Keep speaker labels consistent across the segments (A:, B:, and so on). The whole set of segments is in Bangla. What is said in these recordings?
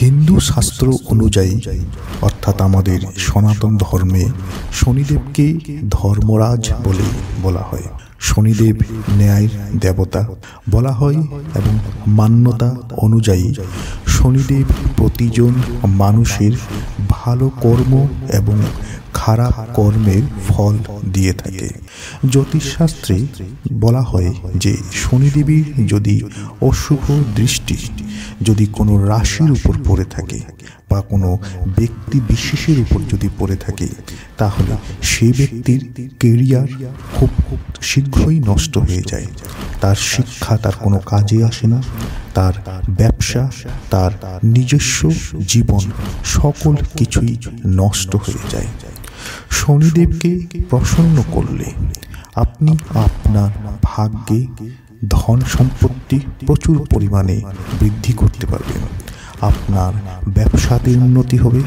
A: হিন্দু শাস্ত্র অনুযায়ী অর্থাৎ আমাদের সনাতন ধর্মে শনিদেবকে ধর্মরাজ বলে বলা হয়। শনিদেব ন্যায়ের দেবতা বলা হয় এবং মান্যতা অনুযায়ী শনিদেব প্রতিজন মানুষের ভালো কর্ম এবং খারাপ কর্মের ফল দিয়ে থাকে। জ্যোতিষশাস্ত্রে বলা হয় যে শনিদেবের যদি অশুভ দৃষ্টি যদি কোনো রাশির উপর পড়ে থাকে বা কোনো ব্যক্তি বিশেষের উপর যদি পড়ে থাকে, তাহলে সেই ব্যক্তির কেরিয়ার খুব শীঘ্রই নষ্ট হয়ে যায়। তার শিক্ষা তার কোনো কাজে আসে না, তার ব্যবসা, তার নিজস্ব জীবন সকল কিছুই নষ্ট হয়ে যায়। শনিদেবকে প্রসন্ন করলে আপনি আপনার ভাগ্যে ধন সম্পত্তি প্রচুর পরিমাণে বৃদ্ধি করতে পারবেন। আপনার ব্যবসাতে উন্নতি হবে,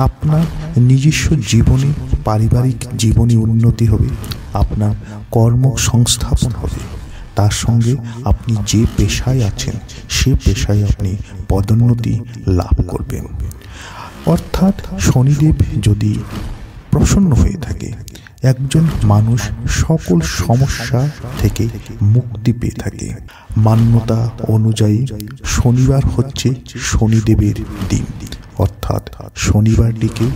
A: আপনার নিজস্ব জীবনে পারিবারিক জীবনে উন্নতি হবে, আপনার কর্মসংস্থাপন হবে। তার সঙ্গে আপনি যে পেশায় আছেন সে পেশায় আপনি পদোন্নতি লাভ করবেন। অর্থাৎ শনিদেব যদি প্রসন্ন হয়ে থাকে, একজন মানুষ সকল সমস্যা থেকে মুক্তি পেয়ে থাকে। মান্যতা অনুযায়ী শনিবার হচ্ছে শনিদেবের দিন, অর্থাৎ শনিবারটিকে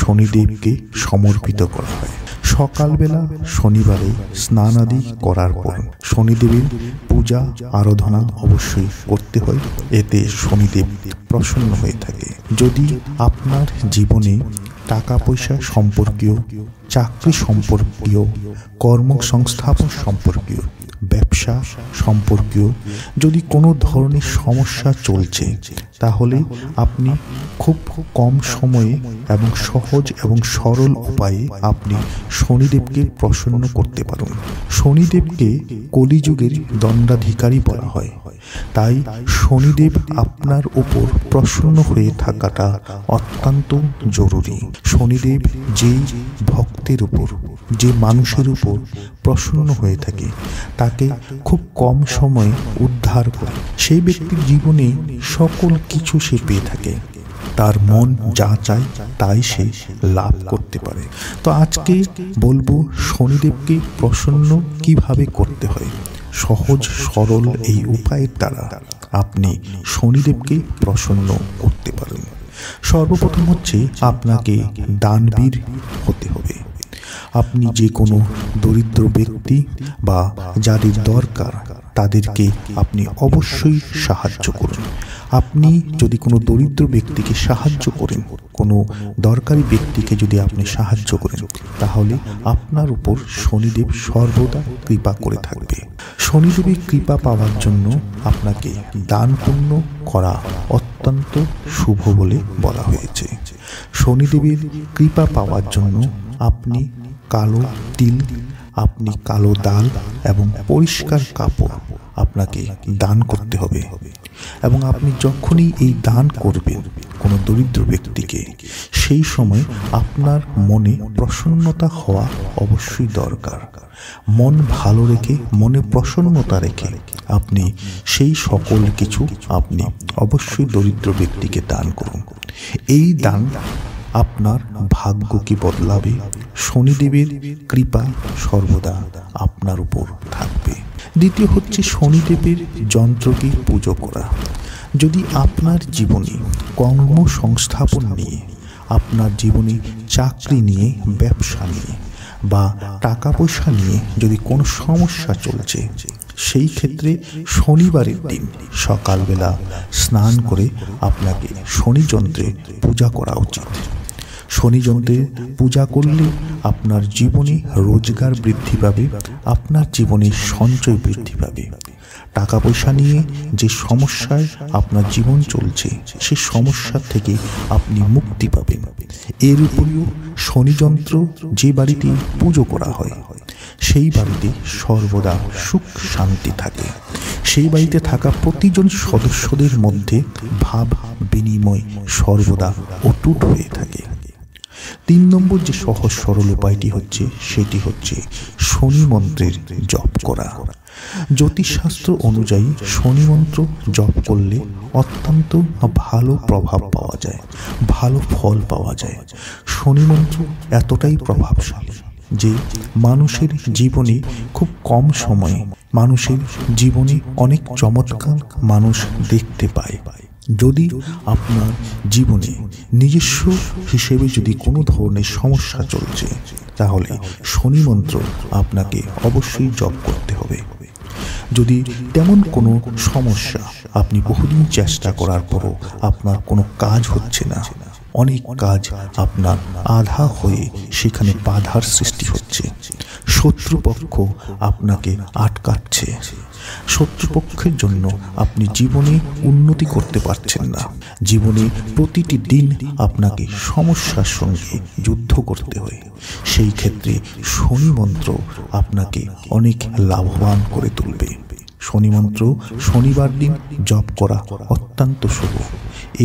A: শনিদেবকে সমর্পিত করা হয়। সকালবেলা শনিবারে স্নানাদি করার পর শনিদেবের পূজা আরাধনা অবশ্যই করতে হয়, এতে শনিদেব প্রসন্ন হয়ে থাকে। যদি আপনার জীবনে টাকা পয়সা সম্পর্কীয়, চাকরি সম্পর্কীয়, কর্মসংস্থাপন সম্পর্কীয়, ব্যবসা সম্পর্কীয় যদি কোনো ধরনের সমস্যা চলছে, তাহলে আপনি খুব কম সময়ে এবং সহজ এবং সরল উপায়ে আপনি শনিদেবকে প্রসন্ন করতে পারেন। শনিদেবকে কলিযুগের দণ্ডাধিকারী বলা হয়, তাই শনিদেব আপনার উপর প্রসন্ন হয়ে থাকাটা অত্যন্ত জরুরি। শনিদেব যেই ভক্তের উপর, যে মানুষের উপর প্রসন্ন হয়ে থাকে, তাকে খুব কম সময়ে উদ্ধার করে সেই ব্যক্তির জীবনে সকল কিছু সে পেয়ে থাকে। তার মন যা চায় তাই সে লাভ করতে পারে। তো আজকে বলবো শনিদেবকে প্রসন্ন কিভাবে করতে হয়। সহজ সরল এই উপায়ের দ্বারা আপনি শনিদেবকে প্রসন্ন করতে পারেন। সর্বপ্রথম হচ্ছে আপনাকে দানবীর হতে হবে। আপনি যে কোনো দরিদ্র ব্যক্তি বা যাদের দরকার তাদেরকে আপনি অবশ্যই সাহায্য করুন। আপনি যদি কোনো দরিদ্র ব্যক্তিকে সাহায্য করেন, কোনো দরকারি ব্যক্তিকে যদি আপনি সাহায্য করেন, তাহলে আপনার উপর শনিদেব সর্বদা কৃপা করে থাকবে। শনিদেবের কৃপা পাওয়ার জন্য আপনাকে দান পুণ্য করা অত্যন্ত শুভ বলে বলা হয়েছে। শনিদেবের কৃপা পাওয়ার জন্য আপনি কালো তিল, আপনি কালো ডাল এবং পরিষ্কার কাপড় আপনাকে দান করতে হবে। এবং আপনি যখনই এই দান করবেন কোনো দরিদ্র ব্যক্তিকে, সেই সময় আপনার মনে প্রসন্নতা হওয়া অবশ্যই দরকার। মন ভালো রেখে, মনে প্রসন্নতা রেখে আপনি সেই সকল কিছু আপনি অবশ্যই দরিদ্র ব্যক্তিকে দান করুন। এই দান আপনার ভাগ্যকে বদলাবে। শনিদেবের কৃপা সর্বদা আপনার উপর থাকবে। দ্বিতীয় হচ্ছে শনিদেবের যন্ত্রকে পুজো করা। যদি আপনার জীবনে কর্মসংস্থাপন নিয়ে, আপনার জীবনে চাকরি নিয়ে, ব্যবসা নিয়ে বা টাকা পয়সা নিয়ে যদি কোনো সমস্যা চলছে, সেই ক্ষেত্রে শনিবারের দিন সকালবেলা স্নান করে আপনাকে শনি যন্ত্রে পূজা করা উচিত। শনি যন্ত্রে পূজা করলে আপনার জীবনে রোজগার বৃদ্ধি পাবে, আপনার জীবনে সঞ্চয় বৃদ্ধি পাবে। টাকা পয়সা নিয়ে যে সমস্যায় আপনার জীবন চলছে, সেই সমস্যা থেকে আপনি মুক্তি পাবেন। এর উপরেও শনি যন্ত্র যে বাড়িতে পুজো করা হয়, সেই বাড়িতে সর্বদা সুখ শান্তি থাকে। সেই বাড়িতে থাকা প্রতিজন সদস্যদের মধ্যে ভাব বিনিময় সর্বদা অটুট হয়ে থাকে। 3 নম্বর যে সহজ সরল উপায়টি হচ্ছে, সেটি হচ্ছে শনি মন্ত্রের জপ করা। জ্যোতিষশাস্ত্র অনুযায়ী শনি মন্ত্র জপ করলে অত্যন্ত ভালো প্রভাব পাওয়া যায়, ভালো ফল পাওয়া যায়। শনি মন্ত্র এতটাই প্রভাবশালী যে মানুষের জীবনে খুব কম সময়ে মানুষের জীবনে অনেক চমৎকার মানুষ দেখতে পায়। যদি আপনার জীবনে নিজস্ব হিসেবে যদি কোনো ধরনের সমস্যা চলছে, তাহলে শনি মন্ত্র আপনাকে অবশ্যই জপ করতে হবে। যদি তেমন কোনো সমস্যা আপনি বহুদিন চেষ্টা করার পরও আপনার কোনো কাজ হচ্ছে না, অনেক কাজ আপনার আধা হয়ে সেখানে বাধার সৃষ্টি হচ্ছে, শত্রুপক্ষ আপনাকে আটকাচ্ছে, শত্রুপক্ষের জন্য আপনি জীবনে উন্নতি করতে পারছেন না, জীবনে প্রতিটি দিন আপনাকে সমস্যার সঙ্গে যুদ্ধ করতে হয়, সেই ক্ষেত্রে শনি মন্ত্র আপনাকে অনেক লাভবান করে তুলবে। শনি মন্ত্র শনিবার দিন জপ করা অত্যন্ত শুভ।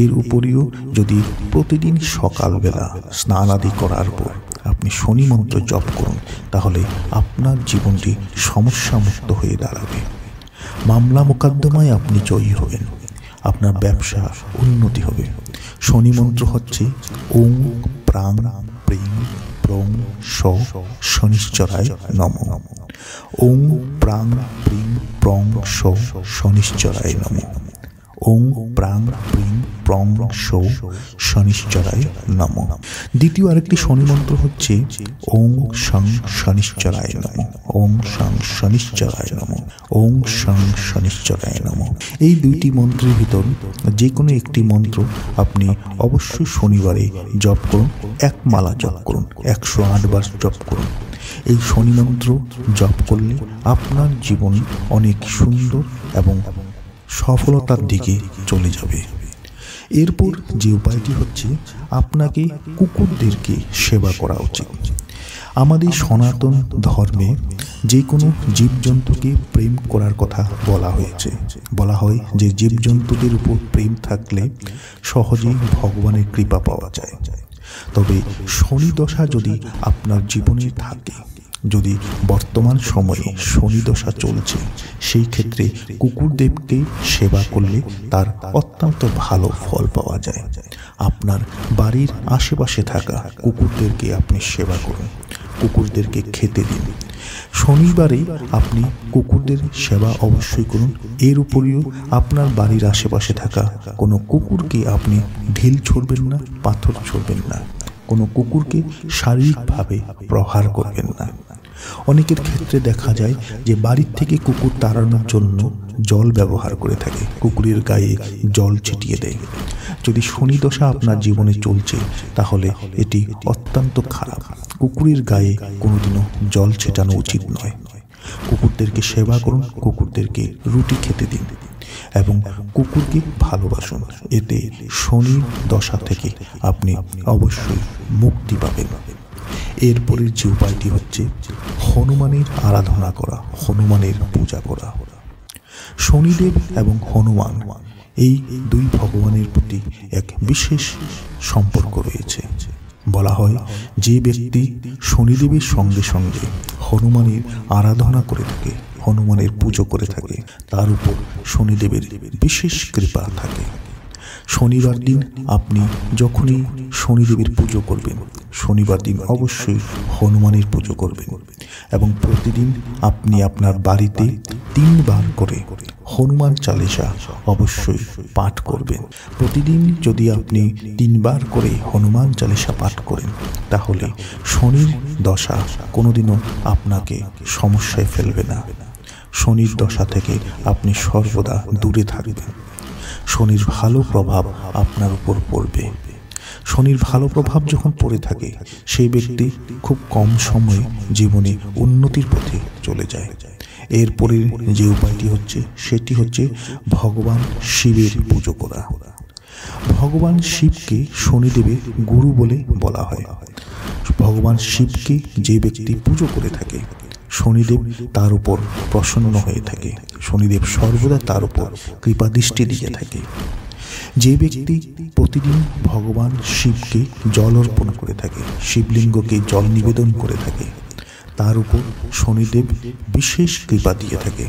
A: এর উপরিও যদি প্রতিদিন সকালবেলা স্নান আদি করার পর আপনি শনি মন্ত্র জপ করুন, তাহলে আপনার জীবনটি সমস্যামুক্ত হয়ে দাঁড়াবে। মামলা মোকদ্দমায় আপনি জয়ী হবেন, আপনার ব্যবসা উন্নতি হবে। শনি মন্ত্র হচ্ছে ওং প্রাং প্রিং প্রং স শনিশ্চরায় নমঃ। ওং প্রাং প্রিং প্রং স শনিশ্চরায় নমঃ। ওং প্রাং প্রিং প্রং স শনিশ্চরায় নমঃ। দ্বিতীয় আরেকটি শনি মন্ত্র হচ্ছে ওং শং শনিশ্চরায় নমঃ। ওং শং শনিশ্চরায় নমঃ। ওং শং শনিশ্চরায় নমঃ। এই দুইটি মন্ত্রের ভিতর যে কোনো একটি মন্ত্র আপনি অবশ্যই শনিবারে জপ করুন, এক মালা জপ করুন, 108 বার জপ করুন। এই শনি মন্ত্র জপ করলে আপনার জীবন অনেক সুন্দর এবং সফলতার দিকে চলে যাবে। এরপর যে উপায়টি হচ্ছে আপনাকে কুকুরদেরকে সেবা করা উচিত। আমাদের সনাতন ধর্মে যে কোনো জীবজন্তুকে প্রেম করার কথা বলা হয়েছে। বলা হয় যে জীবজন্তুদের উপর প্রেম থাকলে সহজেই ভগবানের কৃপা পাওয়া যায়। তবে শনি দশা যদি আপনার জীবনে থাকে, যদি বর্তমান সময়ে শনি দশা চলছে, সেই ক্ষেত্রে কুকুরদেবকে সেবা করলে তার অত্যন্ত ভালো ফল পাওয়া যায়। আপনার বাড়ির আশেপাশে থাকা কুকুরদেরকে আপনি সেবা করুন, কুকুরদেরকে খেতে দিন। শনিবারে আপনি কুকুরদের সেবা অবশ্যই করুন। এর উপরিও আপনার বাড়ির আশেপাশে থাকা কোনো কুকুরকে আপনি ঢিল ছুড়বেন না, পাথর ছুড়বেন না, কোনো কুকুরকে শারীরিকভাবে প্রহার করবেন না। অনেকের ক্ষেত্রে দেখা যায় যে বাড়ির থেকে কুকুর তাড়ানোর জন্য জল ব্যবহার করে থাকে, কুকুরের গায়ে জল ছিটিয়ে দেয়। যদি শনি দশা আপনার জীবনে চলছে, তাহলে এটি অত্যন্ত খারাপ। কুকুরের গায়ে কোনোদিনও জল ছেটানো উচিত নয়। কুকুরদেরকে সেবা করুন, কুকুরদেরকে রুটি খেতে দিন এবং কুকুরকে ভালোবাসুন। এতে শনি দশা থেকে আপনি অবশ্যই মুক্তি পাবেন। এরপরের যে উপায়টি হচ্ছে হনুমানের আরাধনা করা, হনুমানের পূজা করা। শনিদেব এবং হনুমান এই দুই ভগবানের প্রতি এক বিশেষ সম্পর্ক রয়েছে। বলা হয় যে ব্যক্তি শনিদেবের সঙ্গে সঙ্গে হনুমানের আরাধনা করে থাকে, হনুমানের পুজো করে থাকে, তার উপর শনিদেবের বিশেষ কৃপা থাকে। শনিবার দিন আপনি যখনই শনিদেবের পুজো করবেন, শনিবার দিন অবশ্যই হনুমানের পুজো করবেন এবং প্রতিদিন আপনি আপনার বাড়িতে 3 বার করে হনুমান চালিসা অবশ্যই পাঠ করবেন। প্রতিদিন যদি আপনি 3 বার করে হনুমান চালিসা পাঠ করেন, তাহলে শনির দশা কোনোদিনও আপনাকে সমস্যায় ফেলবে না। শনির দশা থেকে আপনি সর্বদা দূরে থাকবেন। শনির ভালো প্রভাব আপনার উপর পড়বে। শনির ভালো প্রভাব যখন পড়ে থাকে, সেই ব্যক্তি খুব কম সময়ে জীবনে উন্নতির পথে চলে যায়। এরপরের যে উপায়টি হচ্ছে সেটি হচ্ছে ভগবান শিবের পুজো করা। ভগবান শিবকে শনিদেবের গুরু বলে বলা হয়। ভগবান শিবকে যে ব্যক্তি পুজো করে থাকে, শনিদেব তার উপর প্রসন্ন হয়ে থাকে, শনিদেব সর্বদা তার উপর কৃপাদৃষ্টি দিয়ে থাকে। যে ব্যক্তি প্রতিদিন ভগবান শিবকে জল অর্পণ করে থাকে, শিবলিঙ্গকে জল নিবেদন করে থাকে, তার উপর শনিদেব বিশেষ কৃপা দিয়ে থাকে।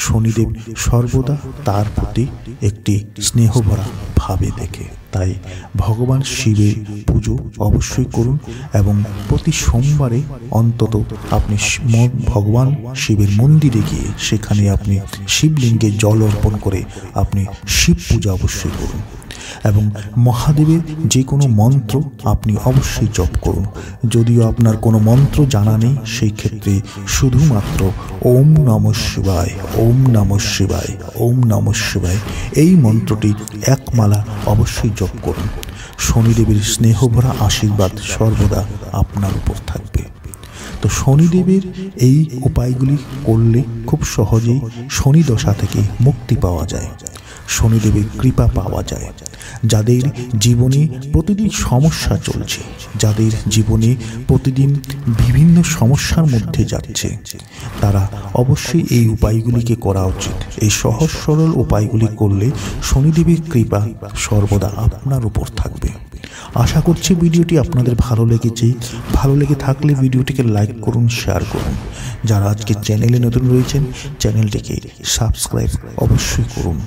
A: শনিদেব সর্বদা তার প্রতি একটি স্নেহভরা ভাবে দেখে। তাই ভগবান শিবের পুজো অবশ্যই করুন এবং প্রতি সোমবারে অন্তত আপনি ভগবান শিবের মন্দিরে গিয়ে সেখানে আপনি শিবলিঙ্গে জল অর্পণ করে আপনি শিব পূজা অবশ্যই করুন এবং মহাদেবের যে কোনো মন্ত্র আপনি অবশ্যই জপ করুন। যদিও আপনার কোনো মন্ত্র জানা নেই, সেই ক্ষেত্রে শুধুমাত্র ওম নমঃ শিবায়, ওম নমঃ শিবায়, ওম নমঃ শিবায় এই মন্ত্রটি এক মালা অবশ্যই জপ করুন। শনিদেবের স্নেহভরা আশীর্বাদ সর্বদা আপনার উপর থাকবে। তো শনিদেবের এই উপায়গুলি করলে খুব সহজেই শনি দশা থেকে মুক্তি পাওয়া যায়, শনিদেবের কৃপা পাওয়া যায়। যাদের জীবনে প্রতিদিন সমস্যা চলছে, যাদের জীবনে প্রতিদিন বিভিন্ন সমস্যার মধ্যে যাচ্ছে, তারা অবশ্যই এই উপায়গুলিকে করা উচিত। এই সহজ সরল উপায়গুলি করলে শনিদেবের কৃপা সর্বদা আপনার উপর থাকবে। আশা করছি ভিডিওটি আপনাদের ভালো লেগেছে। ভালো লেগে থাকলে ভিডিওটিকে লাইক করুন, শেয়ার করুন। যারা আজকে চ্যানেলে নতুন রয়েছেন চ্যানেলটিকে সাবস্ক্রাইব অবশ্যই করুন।